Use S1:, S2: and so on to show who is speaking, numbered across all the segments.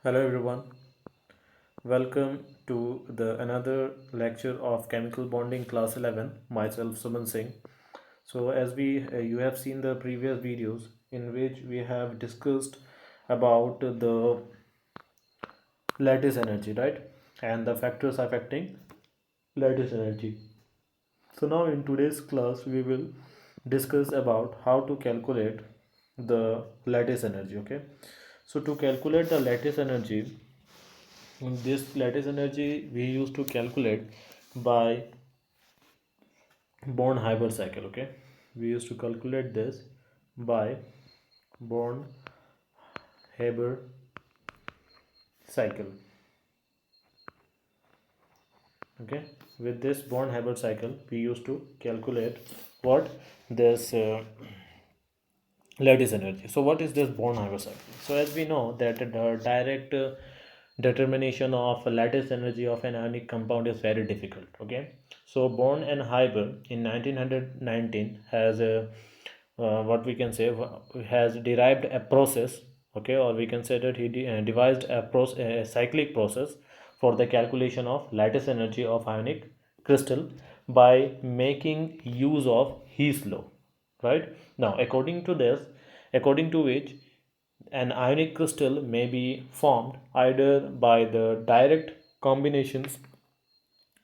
S1: Hello everyone, welcome to the another lecture of chemical bonding class 11. Myself Suman Singh. So as you have seen the previous videos in which we have discussed about the lattice energy, right? And the factors affecting lattice energy. So now in today's class we will discuss about how to calculate the lattice energy, okay? So to calculate the lattice energy, this lattice energy we used to calculate by Born-Haber cycle. Okay, we used to calculate this by Born-Haber cycle. Okay, with this Born-Haber cycle we used to calculate what this lattice energy. So what is this Born-Haber cycle? So as we know that the direct determination of lattice energy of an ionic compound is very difficult. Okay, so Born and Haber in 1919 has what we can say has derived a process. Okay, or we can say that he devised a cyclic process for the calculation of lattice energy of ionic crystal by making use of He's law. Right now, according to which an ionic crystal may be formed either by the direct combinations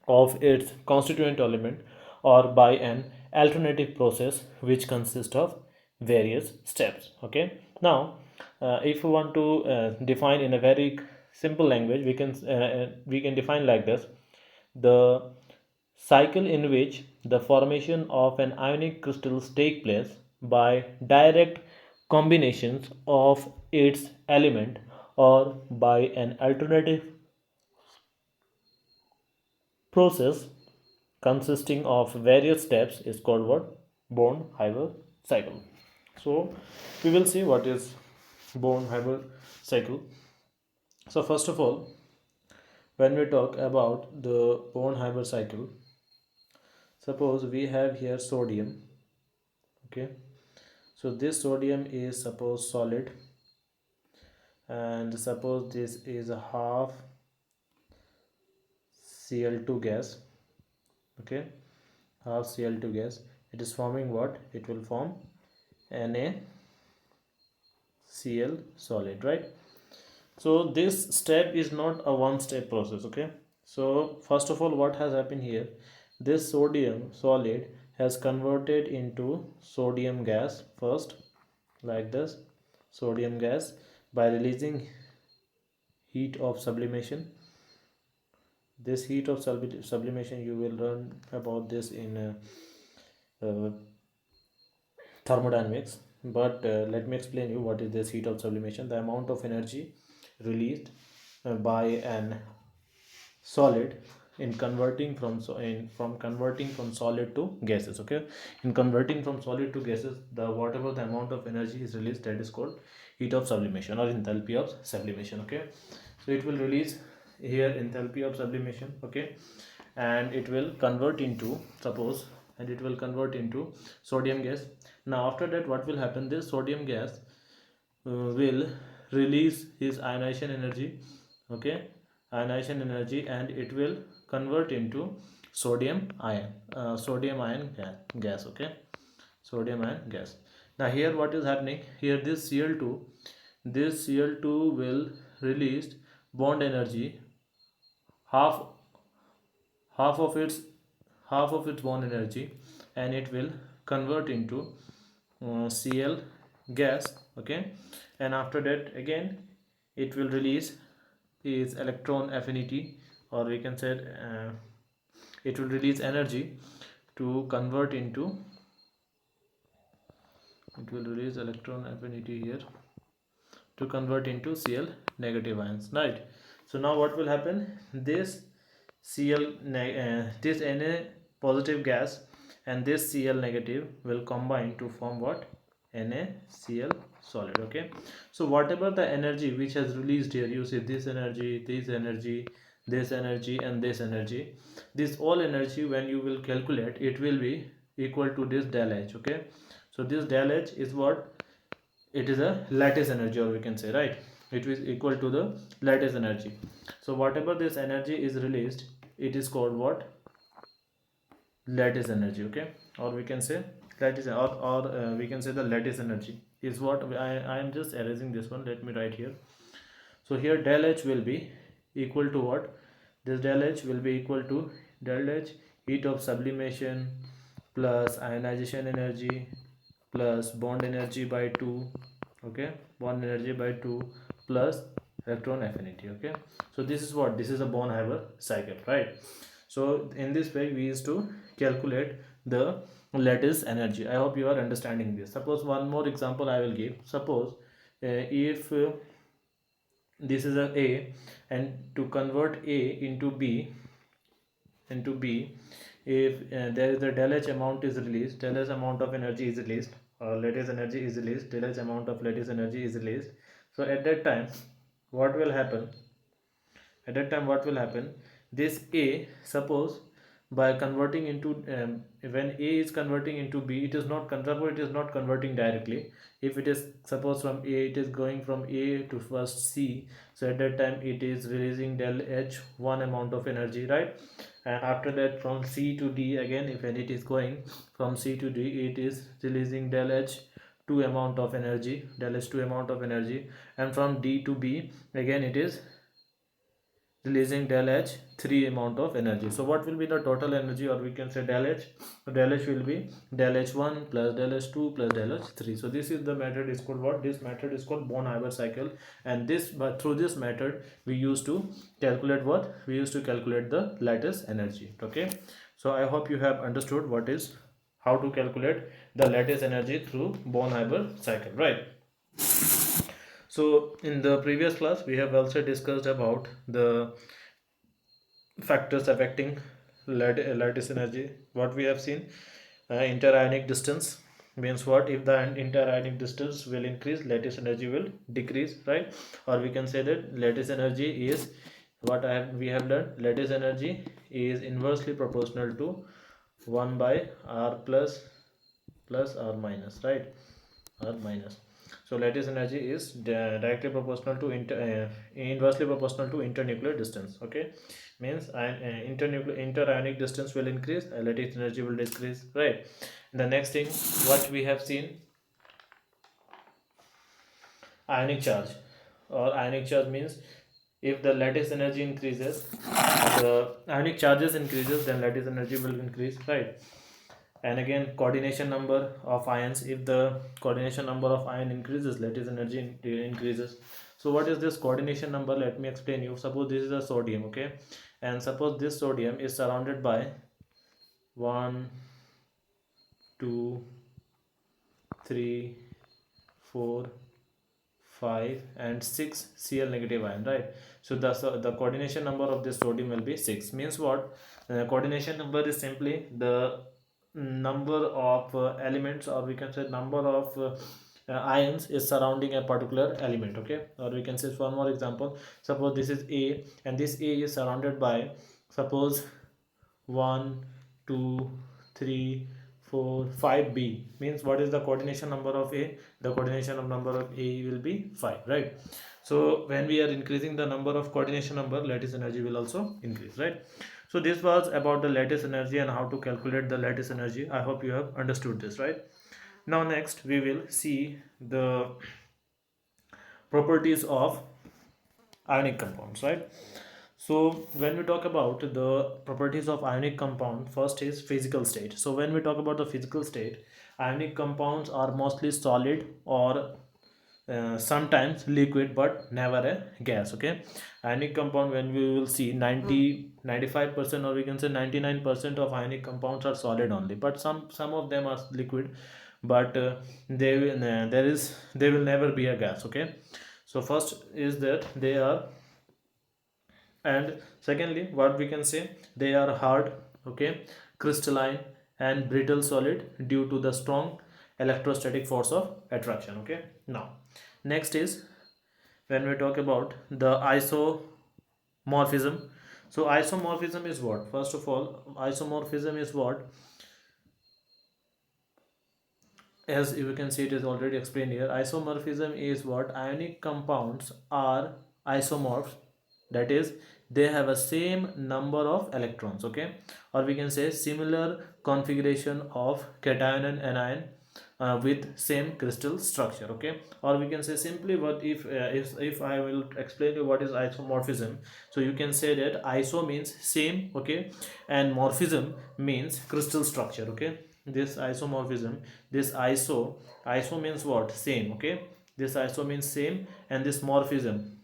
S1: of its constituent element or by an alternative process which consists of various steps. Okay, now if we want to define in a very simple language, we can define like this: the cycle in which the formation of an ionic crystals take place by direct combinations of its element or by an alternative process consisting of various steps is called what? Born-Haber cycle. So we will see what is Born-Haber cycle. So first of all, when we talk about the Born-Haber cycle, suppose we have here sodium. Okay, so this sodium is suppose solid, and suppose this is a half Cl2 gas. Okay, half Cl2 gas. It is forming what? It will form NaCl solid, right? So this step is not a one step process. Okay, so first of all, what has happened here, this sodium solid has converted into sodium gas first, like this, sodium gas, by releasing heat of sublimation. This heat of sublimation, you will learn about this in uh, thermodynamics, but let me explain you what is this heat of sublimation. The amount of energy released by an solid in converting from converting from solid to gases. Okay, in converting from solid to gases, the whatever the amount of energy is released, that is called heat of sublimation or enthalpy of sublimation. Okay, so it will release here enthalpy of sublimation. Okay, and it will convert into, suppose, and it will convert into sodium gas. Now after that, what will happen, this sodium gas will release his ionization energy. Okay, ionization energy, and it will convert into sodium ion gas. Okay, sodium ion gas. Now here what is happening here, this Cl2 will release bond energy, half half of its bond energy, and it will convert into Cl gas. Okay, and after that again it will release its electron affinity, or we can say it will release energy to convert into, it will release electron affinity here to convert into Cl negative ions, right? So now what will happen, this this Na positive gas and this Cl negative will combine to form what? NaCl solid. Okay, so whatever the energy which has released here, you see this energy, this energy, this energy, and this energy, this all energy, when you will calculate, it will be equal to this del H. Okay, so this del H is what? It is a lattice energy, or we can say, right? it is equal to the lattice energy. So whatever this energy is released, it is called what? Lattice energy. Okay, or we can say lattice, or we can say the lattice energy is what I am just erasing this one. Let me write here. So here del H will be equal to what? This del H will be equal to del H heat of sublimation plus ionization energy plus bond energy by 2. Okay, bond energy by 2 plus electron affinity. Okay, so this is what? This is a Born-Haber cycle, right? So in this way we used to calculate the lattice energy. I hope you are understanding this. Suppose one more example I will give. Suppose if this is a, and to convert a into b, if there is a del H amount is released, del H amount of energy is released, or lattice energy is released, del H amount of lattice energy is released. So at that time what will happen? This a, suppose by converting into when a is converting into b, it is not converting directly. If it is, suppose from a it is going from a to first c, so at that time it is releasing del H one amount of energy, right? And after that from c to d, again if when it is going from c to d, it is releasing del H 2 amount of energy, del H 2 amount of energy. And from d to b, again it is releasing del H 3 amount of energy. So what will be the total energy, or we can say del H? Del H will be del H1 plus del H2 plus del H3. So this is the method is called what? This method is called Born-Haber cycle. And this, but through this method we used to calculate what? We used to calculate the lattice energy. Okay, so I hope you have understood what is, how to calculate the lattice energy through Born-Haber cycle, right? So in the previous class we have also discussed about the factors affecting lattice energy. What we have seen, interionic distance means what? If the interionic distance will increase, lattice energy will decrease, right? Or we can say that lattice energy is what we have learned. Lattice energy is inversely proportional to 1 by r plus r minus, right? R minus. So lattice energy is directly proportional to inversely proportional to internuclear distance. Okay, means interionic distance will increase, lattice energy will decrease, right? The next thing what we have seen, ionic charge. Or ionic charge means if the lattice energy increases, the ionic charges increases, then lattice energy will increase, right? And again, coordination number of ions, if the coordination number of ion increases, lattice energy increases. So what is this coordination number? Let me explain you. Suppose this is a sodium, okay, and suppose this sodium is surrounded by 1 2 3 4 5 and 6 Cl negative ion, right? So the coordination number of this sodium will be 6. Means what? Coordination number is simply the number of elements, or we can say number of ions is surrounding a particular element. Okay, or we can say one more example. Suppose this is a, and this a is surrounded by, suppose 1 2 3 4 5 b. Means what is the coordination number of a? The coordination of number of a will be 5, right? So when we are increasing the number of coordination number, lattice energy will also increase, right? So this was about the lattice energy and how to calculate the lattice energy. I hope you have understood this, right? Now next we will see the properties of ionic compounds, right? So when we talk about the properties of ionic compound, first is physical state. So when we talk about the physical state, ionic compounds are mostly solid or sometimes liquid, but never a gas. Okay, ionic compound, when we will see 95%, or we can say 99% of ionic compounds are solid only, but some of them are liquid, but they will never be a gas. Okay, so first is that they are, and secondly what we can say, they are hard, okay, crystalline and brittle solid due to the strong electrostatic force of attraction. Okay, now next is when we talk about the isomorphism. So isomorphism is what? First of all, isomorphism is what? as you can see, it is already explained here. Isomorphism is what ionic compounds are isomorphs, that is, they have a same number of electrons, okay, or we can say similar configuration of cation and anion with same crystal structure, okay, or we can say simply what if I will explain you what is isomorphism. So you can say that iso means same, okay, and morphism means crystal structure, okay. This isomorphism, this iso means what, same, okay, this iso means same, and this morphism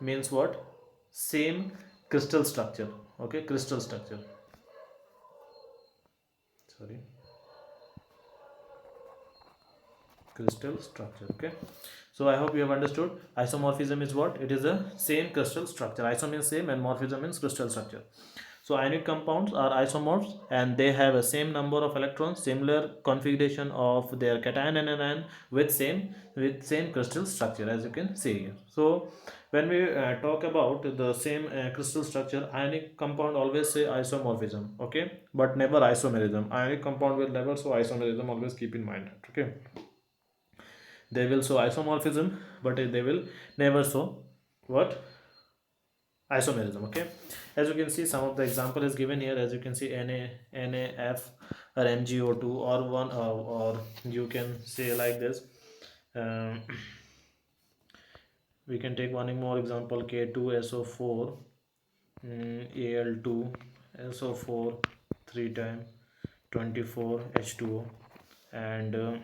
S1: means what, same crystal structure, okay, crystal structure, sorry, crystal structure, okay. So I hope you have understood. Isomorphism is what, it is a same crystal structure. Iso means same and morphism means crystal structure. So ionic compounds are isomorphs and they have a same number of electrons, similar configuration of their cation and anion with same crystal structure, as you can see here. So when we talk about the same crystal structure, ionic compound always say isomorphism, okay, but never isomerism. Ionic compound will never show isomerism, always keep in mind, okay. They will show isomorphism, but they will never show what, isomerism, okay. As you can see, some of the example is given here. As you can see, NaF or MgO2, or one or you can say like this, um, we can take one more example, K2SO4, Al2SO4, 3 time 24H2O, and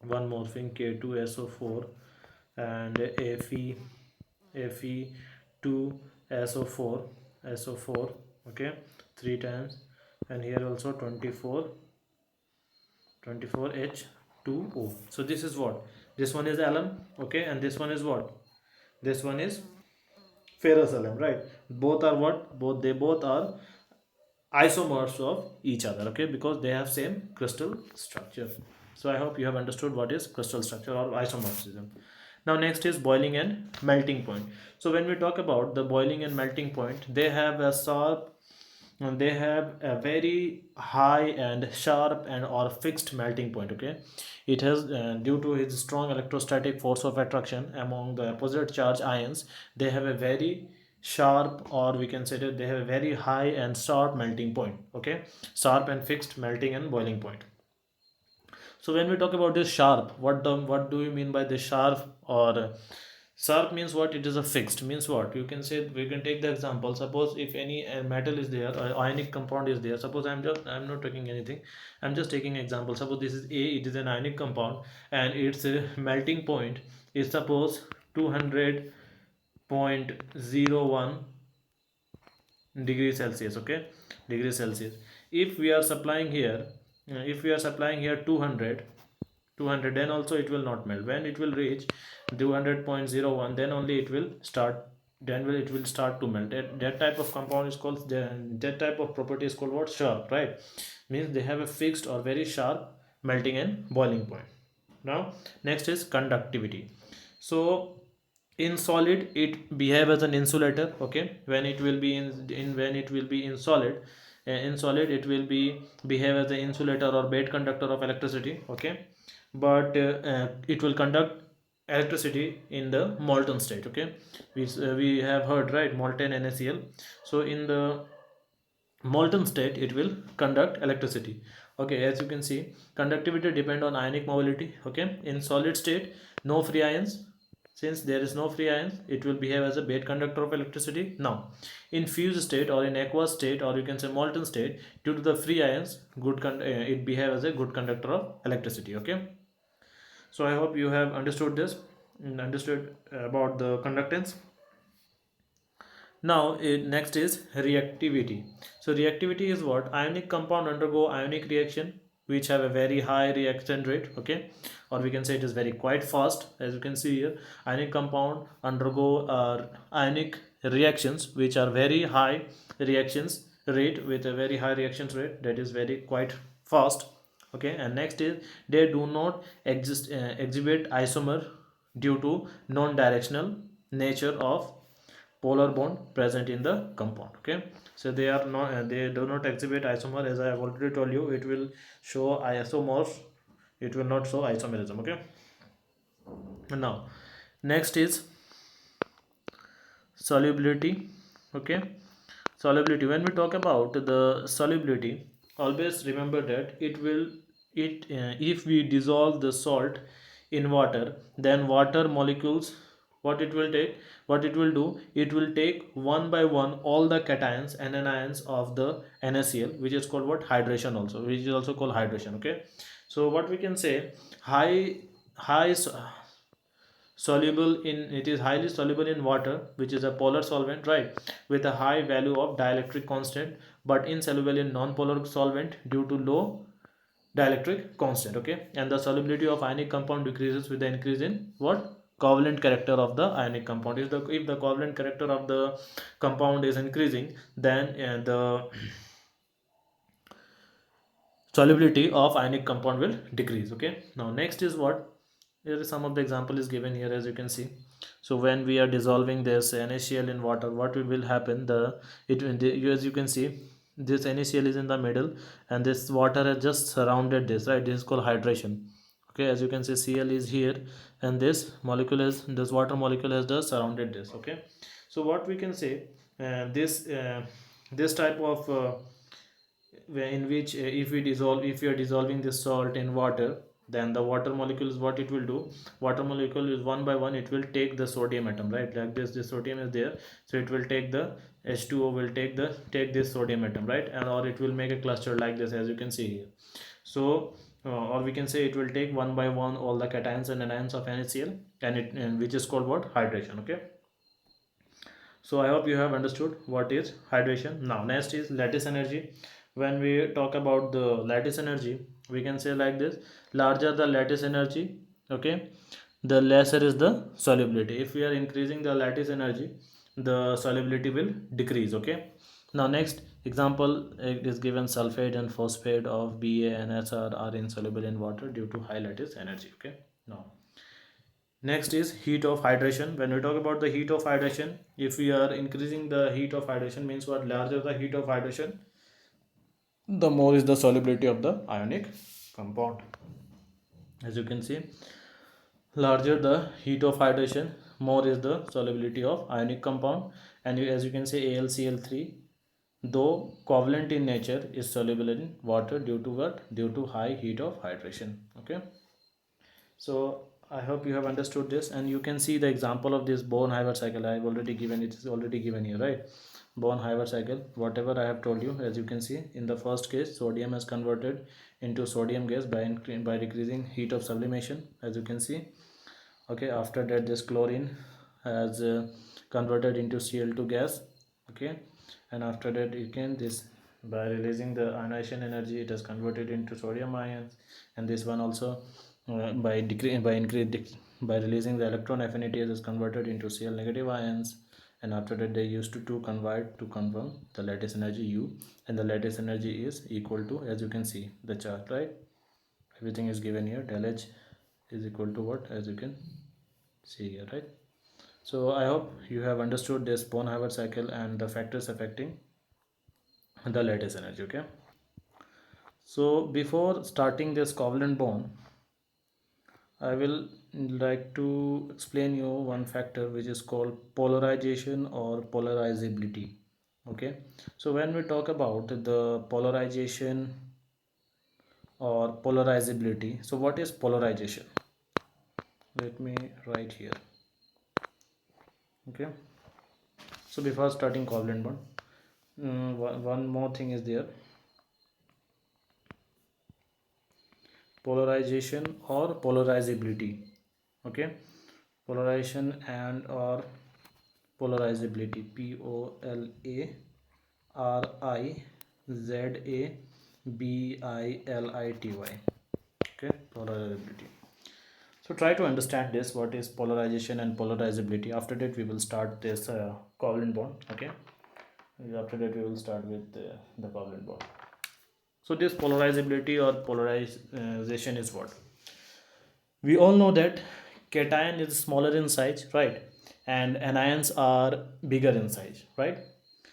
S1: one more thing, K2SO4 and Fe2SO4, okay, 3 times, and here also 24H2O. So this is what, this one is alum, okay, and this one is what, this one is ferrous alum, right? Both are what, both are isomers of each other, okay, because they have same crystal structure. So I hope you have understood what is crystal structure or isomorphism. Now next is boiling and melting point. So when we talk about the boiling and melting point, they have a sharp, they have a very high and sharp and or fixed melting point, okay. It has due to its strong electrostatic force of attraction among the opposite charge ions, they have a very sharp, or we can say that they have a very high and sharp melting point, okay, sharp and fixed melting and boiling point. So when we talk about this sharp, what do you mean by this sharp? Or sharp means what, it is a fixed, means what, you can say, we can take the example, suppose if any metal is there or ionic compound is there, suppose I'm not taking anything, I'm just taking example, suppose this is A, it is an ionic compound, and its melting point is suppose 200.01 degrees Celsius, okay, degrees Celsius. If we are supplying here, if we are supplying here 200, then also it will not melt. When it will reach 200.01, then only it will start, then will it will start to melt. That type of compound is called, that type of property is called what, sharp, right? Means they have a fixed or very sharp melting and boiling point. Now next is conductivity. So in solid it behave as an insulator, okay, when it will be in when it will be in solid it will be behave as an insulator or bed conductor of electricity, okay, but it will conduct electricity in the molten state, okay. We have heard, right, molten NaCl. So in the molten state it will conduct electricity, okay. As you can see, conductivity depend on ionic mobility, okay. In solid state, no free ions. Since there is no free ions, it will behave as a bed conductor of electricity. Now in fused state or in aqueous state, or you can say molten state, due to the free ions, it behave as a good conductor of electricity, okay. So I hope you have understood this, understood about the conductance. Now, next is reactivity. So, reactivity is what? Ionic compound undergo ionic reaction which have a very high reaction rate, okay, or we can say it is very quite fast. As you can see here, ionic compound undergo ionic reactions which are very high reactions rate, with a very high reaction rate, that is very quite fast, okay. And next is they do not exhibit isomer due to non-directional nature of polar bond present in the compound. Okay, so they are not they do not exhibit isomer. As I have already told you, it will show isomorph, it will not show isomerism. Okay, now next is solubility. Okay, solubility, when we talk about the solubility, always remember that if we dissolve the salt in water, then water molecules, what it will take, what it will do, it will take one by one all the cations and anions of the NaCl, which is called what, hydration, also which is also called hydration. Okay, so what we can say, high high soluble in, it is highly soluble in water, which is a polar solvent, right, with a high value of dielectric constant, but insoluble in non-polar solvent due to low dielectric constant. Okay, and the solubility of ionic compound decreases with the increase in what, covalent character of the ionic compound. If the covalent character of the compound is increasing, then the solubility of ionic compound will decrease. Okay, now next is what, here is some of the example is given here, as you can see. So when we are dissolving this NaCl in water, what will happen, as you can see, this NaCl is in the middle, and this water has just surrounded this, right, this is called hydration. Okay, as you can see, Cl is here, and this water molecule has just surrounded this. Okay, so what we can say, this type of in which if we are dissolving this salt in water, then the water molecules, what it will do, water molecule is one by one, it will take the sodium atom, right, like this sodium is there, so it will take the H2O, will take this sodium atom, right, and or it will make a cluster like this, as you can see here. So or we can say it will take one by one all the cations and anions of NaCl, and which is called what, hydration. Okay, so I hope you have understood what is hydration. Now next is lattice energy. When we talk about the lattice energy, we can say like this, larger the lattice energy, okay, the lesser is the solubility. If we are increasing the lattice energy, the solubility will decrease. Okay, now next example, it is given, sulfate and phosphate of Ba and Sr are insoluble in water due to high lattice energy. Okay, now next is heat of hydration. When we talk about the heat of hydration, if we are increasing the heat of hydration, means what, larger the heat of hydration, the more is the solubility of the ionic compound. As you can see, larger the heat of hydration, more is the solubility of ionic compound. And as you can see, AlCl3, though covalent in nature, is soluble in water due to what, due to high heat of hydration. Okay, so I hope you have understood this, and you can see the example of this Born-Haber cycle. I have already given, it is already given here, right? Born-Haber cycle, whatever I have told you, as you can see, in the first case, sodium is converted into sodium gas by decreasing heat of sublimation, as you can see. Okay, after that, this chlorine has converted into Cl2 gas. Okay, and after that, you can this, by releasing the ionization energy, it has converted into sodium ions, and this one also by releasing the electron affinity, it is converted into Cl negative ions. And after that, they used to convert to confirm the lattice energy U, and the lattice energy is equal to, as you can see the chart, right, everything is given here, del H is equal to what, as you can see here, right. So I hope you have understood this Born-Haber cycle and the factors affecting the lattice energy. Okay, so before starting this covalent bond, I will like to explain you one factor which is called polarization or polarizability. Okay, so when we talk about the polarization or polarizability, so what is polarization? Let me write here. Okay, so before starting covalent bond, one more thing is there, polarization or polarizability. Okay, polarization and or polarizability, Polarizability. Okay, polarizability. So try to understand this, what is polarization and polarizability. After that, we will start this covalent bond. Okay, after that we will start with the covalent bond. So this polarizability or polarization is what, we all know that cation is smaller in size, right, and anions are bigger in size, right?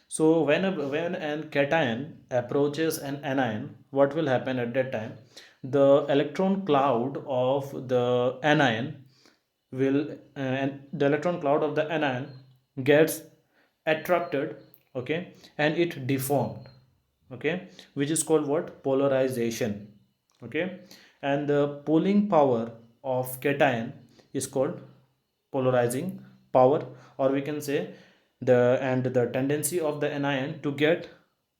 S1: So when an cation approaches an anion, what will happen at that time? The electron cloud of the anion will and the electron cloud of the anion gets attracted, okay, and it deformed, okay, which is called what? Polarization, okay. And the pulling power of cation is called polarizing power, or we can say the tendency of the anion to get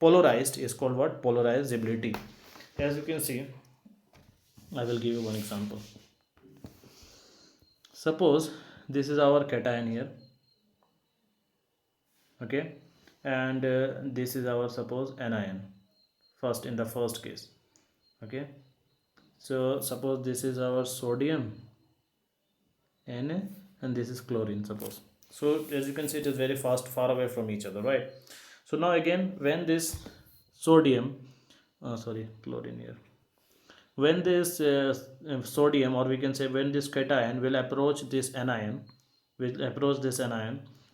S1: polarized is called what? Polarizability. As you can see, I will give you one example. Suppose this is our cation here, okay, and this is our, suppose, anion, first, in the first case, okay. So suppose this is our sodium Na, and this is chlorine, suppose. So as you can see, it is very far away from each other, right? So now again, when this sodium, sorry, chlorine here, when this sodium, or we can say when this cation will approach this anion,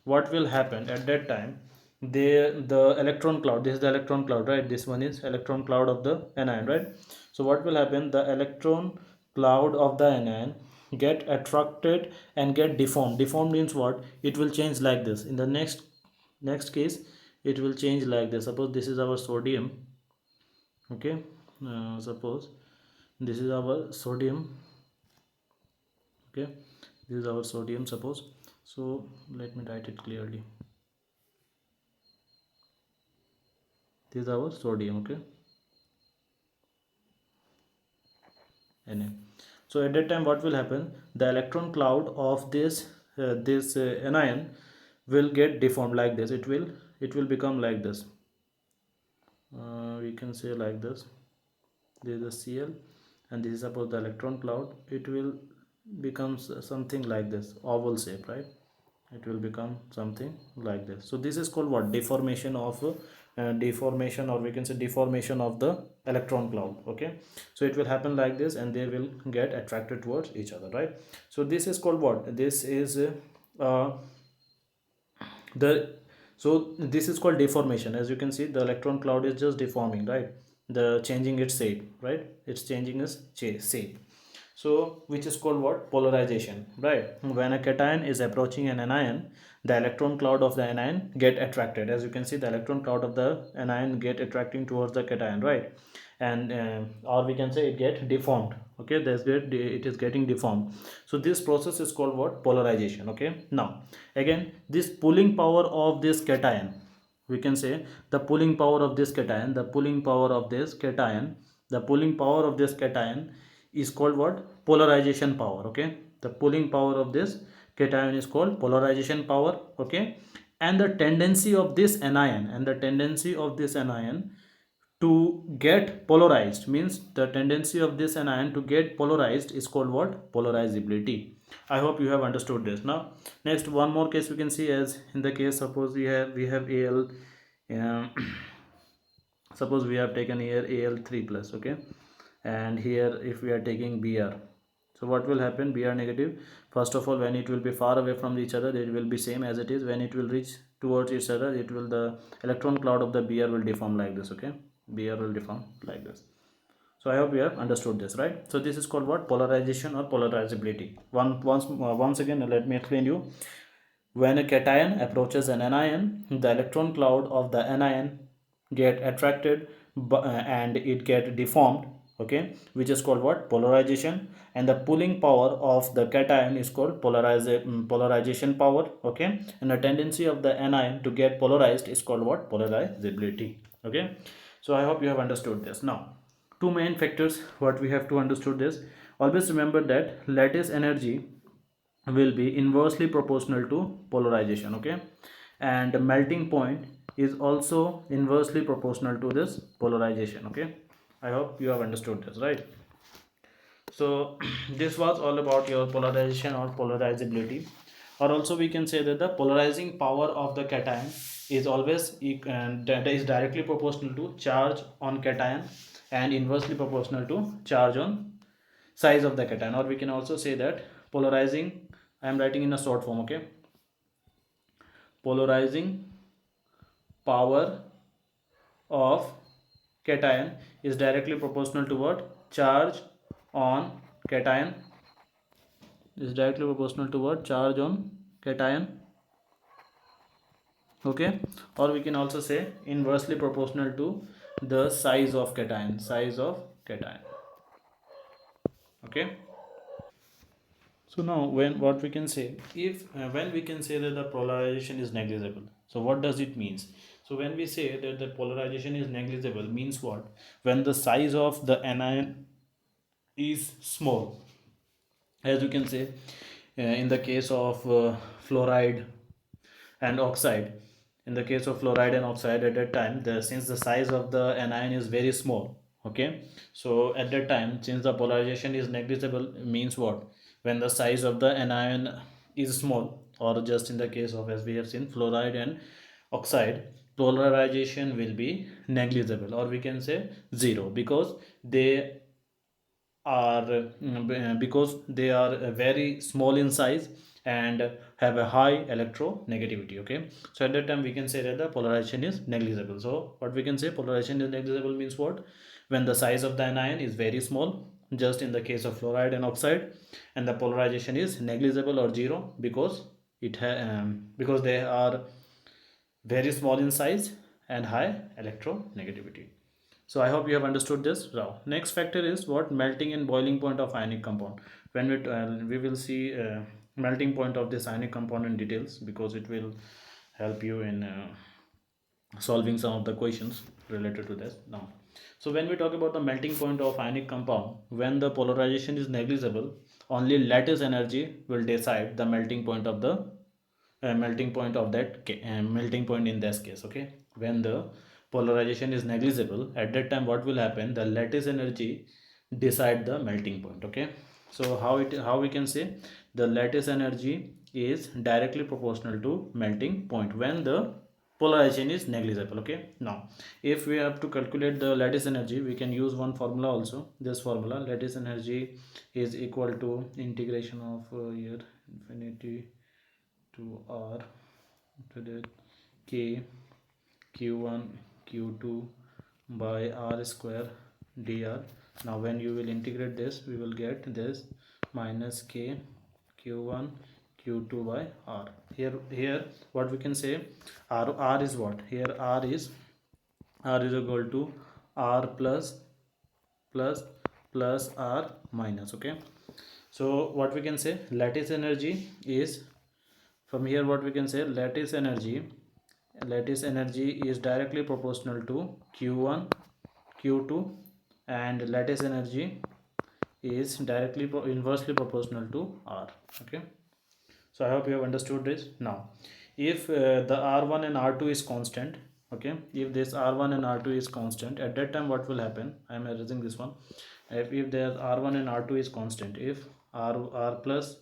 S1: what will happen at that time? The electron cloud, this is the electron cloud, right? This one is electron cloud of the anion, right? So what will happen? The electron cloud of the anion get attracted and get deformed. Deformed means what? It will change like this. In the next case, it will change like this. Suppose this is our sodium, okay. Suppose this is our sodium, okay. This is our sodium, suppose. So let me write it clearly. This is our sodium, okay, Na. So at that time, what will happen? The electron cloud of this anion will get deformed like this. It will become like this. We can say like this. This is the Cl, and this is suppose the electron cloud. It will become something like this, oval shape, right? It will become something like this. So this is called what? Deformation of deformation, or we can say deformation of the electron cloud, okay. So it will happen like this, and they will get attracted towards each other, right? So this is called what? This is uh, the so this is called deformation. As you can see, the electron cloud is just deforming, right? The changing its shape, right? It's changing its shape. So which is called what? Polarization, right? When a cation is approaching an anion, the electron cloud of the anion get attracted. As you can see, the electron cloud of the anion get attracting towards the cation, right? And or we can say it get deformed, okay. It is getting deformed. So this process is called what? Polarization, okay. Now again, this pulling power of this cation, we can say the pulling power of this cation, the pulling power of this cation, the pulling power of this cation is called what? Polarization power, okay. The pulling power of this cation is called polarization power, okay. And the tendency of this anion, to get polarized, means the tendency of this anion to get polarized is called what? Polarizability. I hope you have understood this. Now next, one more case we can see. As in the case, suppose we have Al, um, suppose we have taken here Al3 plus, okay. And here if we are taking Br, so what will happen? Br negative, first of all, when it will be far away from each other, it will be same as it is. When it will reach towards each other, it will, the electron cloud of the Br will deform like this, okay. Br will deform like this. So I hope you have understood this, right? So this is called what? Polarization or polarizability. Once again, let me explain you. When a cation approaches an anion, the electron cloud of the anion get attracted and it get deformed, okay, which is called what? Polarization. And the pulling power of the cation is called polarization power, okay. And the tendency of the anion to get polarized is called what? Polarizability, okay. So I hope you have understood this. Now two main factors what we have to understood this. Always remember that lattice energy will be inversely proportional to polarization, okay. And melting point is also inversely proportional to this polarization, okay. I hope you have understood this, right? So this was all about your polarization or polarizability. Or also we can say that the polarizing power of the cation is always that is directly proportional to charge on cation and inversely proportional to charge on size of the cation. Or we can also say that polarizing, I am writing in a short form, okay. polarizing power of cation is directly proportional to what? Charge on cation is directly proportional to what? Charge on cation. Okay, or we can also say inversely proportional to the size of cation, size of cation. Okay, so now when what we can say, if when we can say that the polarization is negligible, so what does it means? So when we say that the polarization is negligible means what? When the size of the anion is small, as you can say, in the case of fluoride and oxide. In the case of fluoride and oxide, at that time, since the size of the anion is very small, okay, so at that time, since the polarization is negligible, means what? When the size of the anion is small, or just in the case of, as we have seen, fluoride and oxide, polarization will be negligible, or we can say zero, because they are because they are very small in size and have a high electronegativity. Okay, so at that time we can say that the polarization is negligible. So what we can say, polarization is negligible means what? When the size of the anion is very small, just in the case of fluoride and oxide, and the polarization is negligible or zero, because because they are very small in size and high electronegativity. So I hope you have understood this now. Next factor is what? Melting and boiling point of ionic compound. When we will see melting point of this ionic compound in details, because it will help you in solving some of the questions related to this now. So when we talk about the melting point of ionic compound, when the polarization is negligible, only lattice energy will decide the melting point of the melting point of melting point in this case. Okay, when the polarization is negligible, at that time what will happen? The lattice energy decide the melting point. Okay, so how we can say the lattice energy is directly proportional to melting point when the polarization is negligible. Okay, now if we have to calculate the lattice energy, we can use one formula also. This formula, lattice energy is equal to integration of here infinity to r to the k q1 q2 by r square dr. Now when you will integrate this, we will get this minus k q1 q2 by r. Here what we can say, r is what? Here r is equal to r plus plus r minus. Okay, so what we can say, lattice energy is, from here what we can say, lattice energy is directly proportional to q1 q2, and lattice energy is directly inversely proportional to r. Okay, so I hope you have understood this now. If the r1 and r2 is constant, okay, if this r1 and r2 is constant, at that time what will happen? I am erasing this one. If there r1 and r2 is constant, if r plus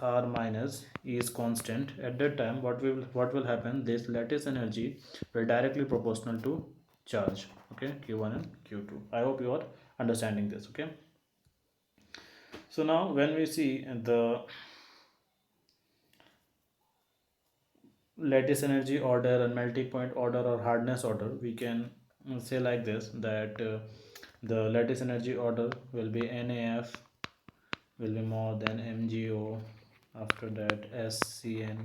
S1: r minus is constant, at that time what will happen? This lattice energy will directly proportional to charge. Okay, q1 and q2. I hope you are understanding this. Okay, so now when we see the lattice energy order and melting point order or hardness order, we can say like this, that the lattice energy order will be NAF will be more than MgO, after that SCN,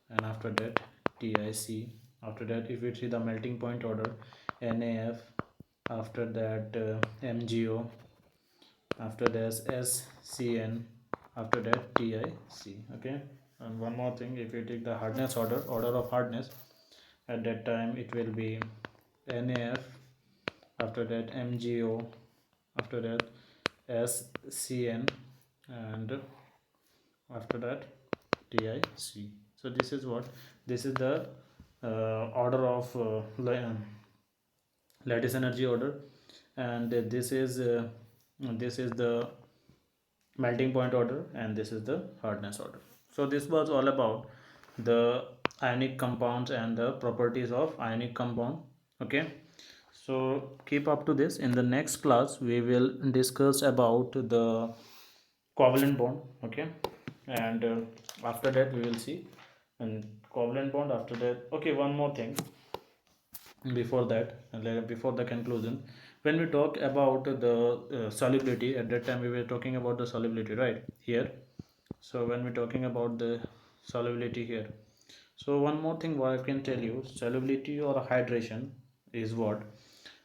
S1: and after that TIC. After that, if we see the melting point order, NAF, after that MgO, after this SCN, after that TIC. Okay, and one more thing, if you take the hardness order of hardness, at that time it will be NAF, after that MgO, after that SCN, and after that TIC. So this is what, this is the order of lattice energy order, and this is the melting point order, and this is the hardness order. So this was all about the ionic compounds and the properties of ionic compound. Okay, so keep up to this. In the next class we will discuss about the covalent bond. Okay, and after that we will see and covalent bond. After that, okay, one more thing before that, before the conclusion, when we talk about the solubility, at that time we were talking about the solubility, right here. So when we're talking about the solubility here, so one more thing what I can tell you, solubility or hydration is what,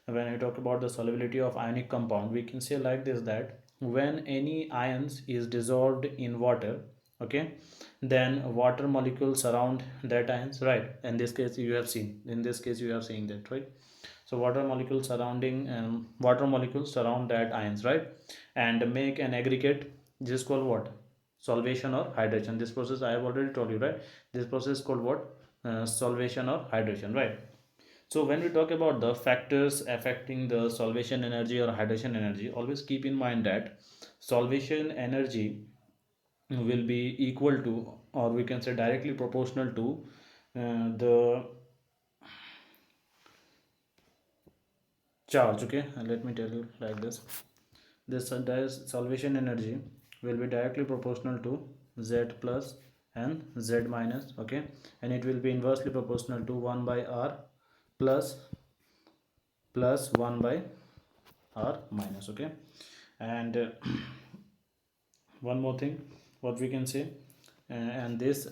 S1: when we talk about the solubility of ionic compound, we can say like this, that when any ions is dissolved in water, okay, then water molecules surround that ions, right? In this case you have seen, in this case you are seeing that, right? So water molecules surrounding, water molecules surround that ions, right, and make an aggregate. This is called what, solvation or hydration. This process I have already told you, right? This process is called what, solvation or hydration, right? So when we talk about the factors affecting the solvation energy or hydration energy, always keep in mind that solvation energy will be equal to, or we can say directly proportional to, the charge. Okay, let me tell you like this solvation energy will be directly proportional to z plus and z minus, okay, and it will be inversely proportional to 1 by r plus 1 by r minus, okay. And one more thing what we can say, and this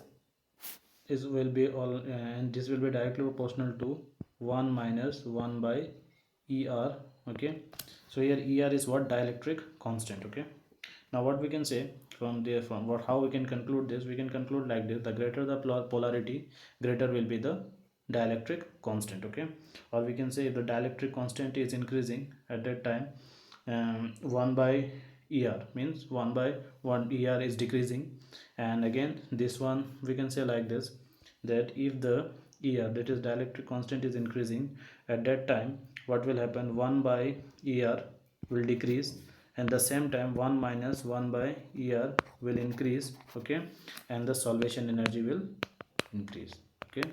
S1: is will be all, and this will be directly proportional to 1 minus 1 by er, okay. So here er is what, dielectric constant, okay. Now what we can say from there, from what, how we can conclude this, we can conclude like this: the greater the polarity, greater will be the dielectric constant, okay. Or we can say if the dielectric constant is increasing at that time, 1 by er means 1 by 1 er is decreasing. And again this one we can say like this, that if the er, that is dielectric constant, is increasing, at that time what will happen, 1 by er will decrease, and the same time 1 minus 1 by er will increase, okay, and the solvation energy will increase, okay.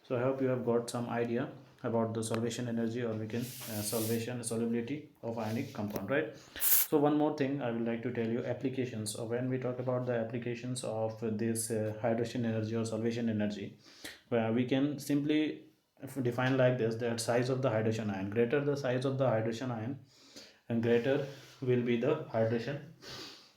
S1: So I hope you have got some idea about the solvation energy, or we can solubility of ionic compound, right? So one more thing I would like to tell you, applications. So when we talk about the applications of this hydrogen energy or solvation energy, where we can simply define like this, that size of the hydrogen ion, greater the size of the hydrogen ion, and greater will be the hydrogen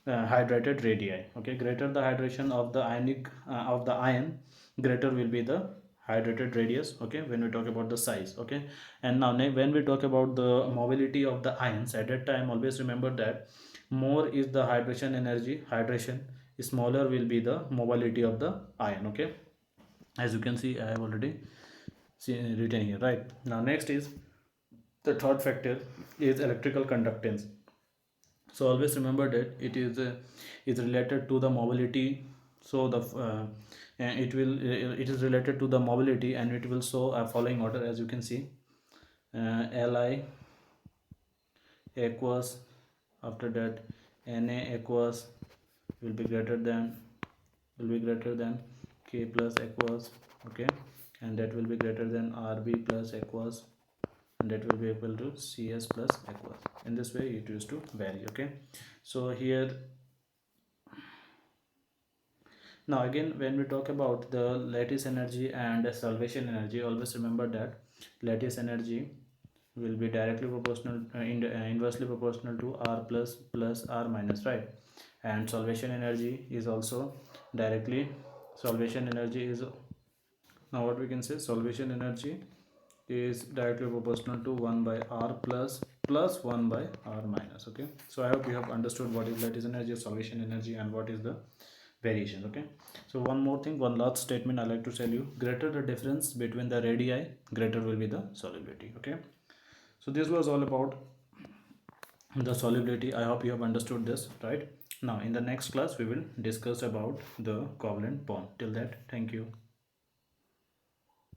S1: hydrated radii, okay. Greater the hydration of the ionic of the ion, greater will be the hydrated radius, okay, when we talk about the size, okay. And now when we talk about the mobility of the ions, at that time always remember that more is the hydration energy, hydration, smaller will be the mobility of the ion, okay. As you can see I have already written here, right? Now next is the third factor is electrical conductance. So always remember that it is related to the mobility. So the it is related to the mobility, and it will show a following order, as you can see, Li aqueous, after that Na aqueous will be greater than, K plus aqueous, okay, and that will be greater than Rb plus aqueous, and that will be equal to Cs plus aqueous. In this way it used to vary, okay. So here, now again when we talk about the lattice energy and salvation energy, always remember that lattice energy will be directly proportional, inversely proportional to r plus r minus, right? And salvation energy is also directly, salvation energy is, now what we can say, salvation energy is directly proportional to 1 by r plus 1 by r minus, okay. So I hope you have understood what is lattice energy, salvation energy, and what is the variation, okay. So one more thing, one last statement I like to tell you: greater the difference between the radii, greater will be the solubility, okay. So this was all about the solubility. I hope you have understood this, right? Now in the next class we will discuss about the covalent bond. Till that, thank you.